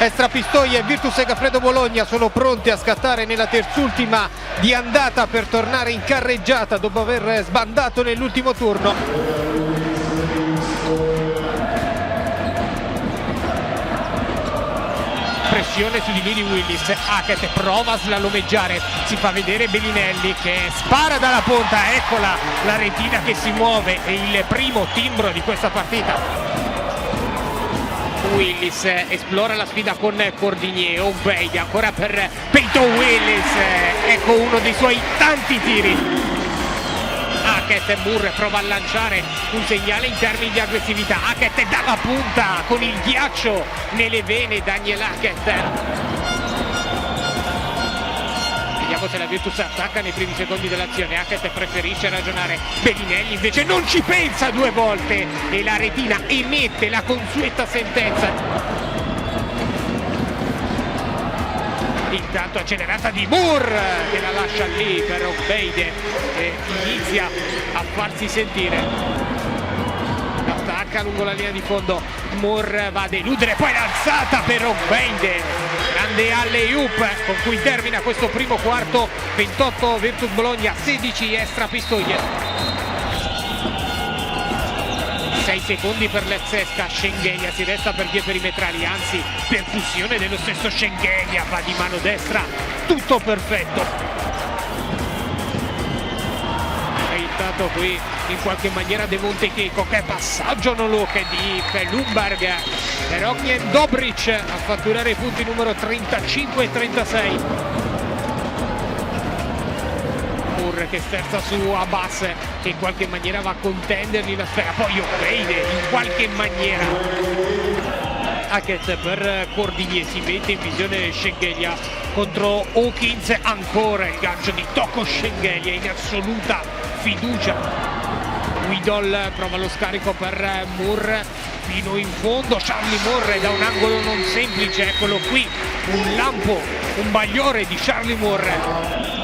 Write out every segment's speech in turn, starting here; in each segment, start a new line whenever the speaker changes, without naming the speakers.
Extra Pistoia e Virtus Gaffredo Bologna sono pronti a scattare nella terzultima di andata per tornare in carreggiata dopo aver sbandato nell'ultimo turno. Pressione su di lui di Willis. Hackett prova a slalomeggiare, si fa vedere Bellinelli che spara dalla punta, eccola la retina che si muove, è il primo timbro di questa partita. Willis esplora la sfida con Cordinier, Obeid ancora per Peyton Willis, ecco uno dei suoi tanti tiri. Hackett, Moore prova a lanciare un segnale in termini di aggressività. Hackett dalla punta con il ghiaccio nelle vene. Daniel Hackett. Vediamo se la Virtus attacca nei primi secondi dell'azione. Hackett preferisce ragionare, Bellinelli invece non ci pensa due volte e la retina emette la consueta sentenza. Intanto accelerata di Moore che la lascia lì per Obeid e inizia a farsi sentire. Attacca lungo la linea di fondo, Moore va a deludere, poi l'alzata per Obeid, grande alley-oop con cui termina questo primo quarto. 28 Virtus Bologna, 16 Extra Pistoia. 6 secondi per l'Ezzesca, Schengelia si resta per vie perimetrali, anzi percussione dello stesso Schengelia, va di mano destra, tutto perfetto. E intanto qui in qualche maniera De Montecheco, che passaggio non lo che di Felumberg, per Ognjen Dobric a fatturare i punti numero 35 e 36. Che sterza su Abbas che in qualche maniera va a contendergli la sfera, poi Obeid in qualche maniera. Hackett per Cordinier, si mette in visione Schengelia contro Hawkins, ancora il gancio di Toko Schengelia in assoluta fiducia. Widol prova lo scarico per Moore fino in fondo, Charlie Moore da un angolo non semplice, eccolo qui, un lampo, un bagliore di Charlie Moore.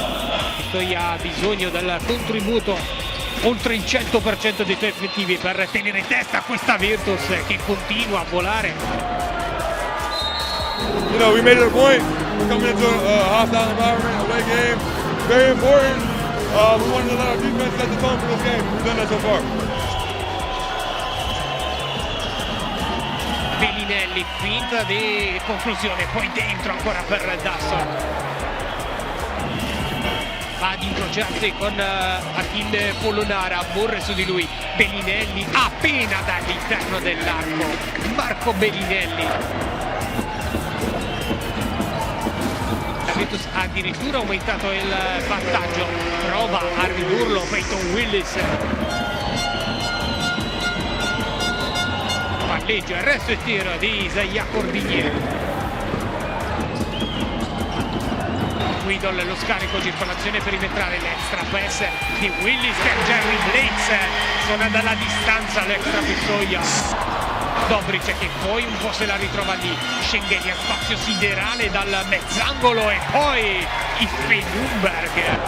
Ha bisogno del contributo oltre il 100% dei tuoi effettivi per tenere testa a questa Virtus che continua a volare.
You know, we made it a point coming into a hostile environment, away game, very important. We wanted to let our defense set the tone for this game. We've done that so far.
Bellinelli, finta di conclusione, poi dentro ancora per Dasson. Va ad incrociarsi con Achille Polonara, Moore su di lui, Bellinelli appena dall'interno dell'arco, Marco Bellinelli. La Virtus ha addirittura aumentato il vantaggio, prova a ridurlo Peyton Willis. Palleggio, arresto e tiro di Isaiah Cordinier. Widol, lo scarico, circolazione perimetrale, l'extra pass di Willis per Jerry Blakes, suona dalla distanza l'extra Pistoia. Dobric che poi un po' se la ritrova lì, Schengelia, spazio siderale dal mezzangolo e poi il Felumberg.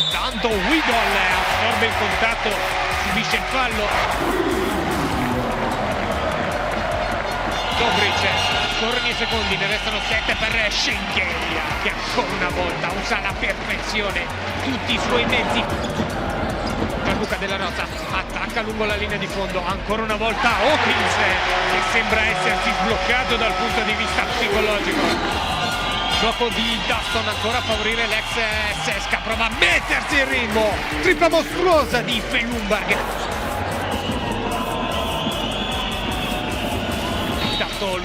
Intanto Widol assorbe il contatto, subisce il fallo. Dobric, scorrono i secondi, ne restano 7 per Schengelia che ancora una volta usa alla perfezione tutti i suoi mezzi. Gianluca Della Rosa attacca lungo la linea di fondo, ancora una volta Hawkins che sembra essersi sbloccato dal punto di vista psicologico. Gioco di Daston ancora a favorire l'ex Sesca, prova a mettersi in ritmo, tripla mostruosa di Felumberg.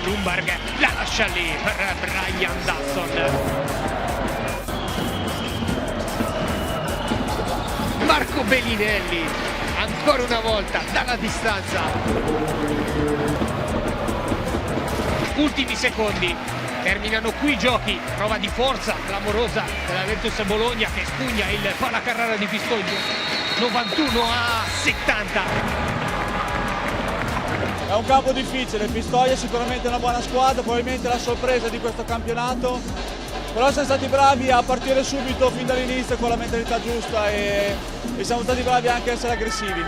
Lumberg la lascia lì per Brian Dasson. Marco Bellinelli ancora una volta dalla distanza. Ultimi secondi, terminano qui i giochi, prova di forza clamorosa della Virtus Bologna che spugna il palla Carrara di Pistoia, 91 a 70.
È un campo difficile, Pistoia è sicuramente una buona squadra, probabilmente la sorpresa di questo campionato. Però siamo stati bravi a partire subito fin dall'inizio con la mentalità giusta e siamo stati bravi anche a essere aggressivi.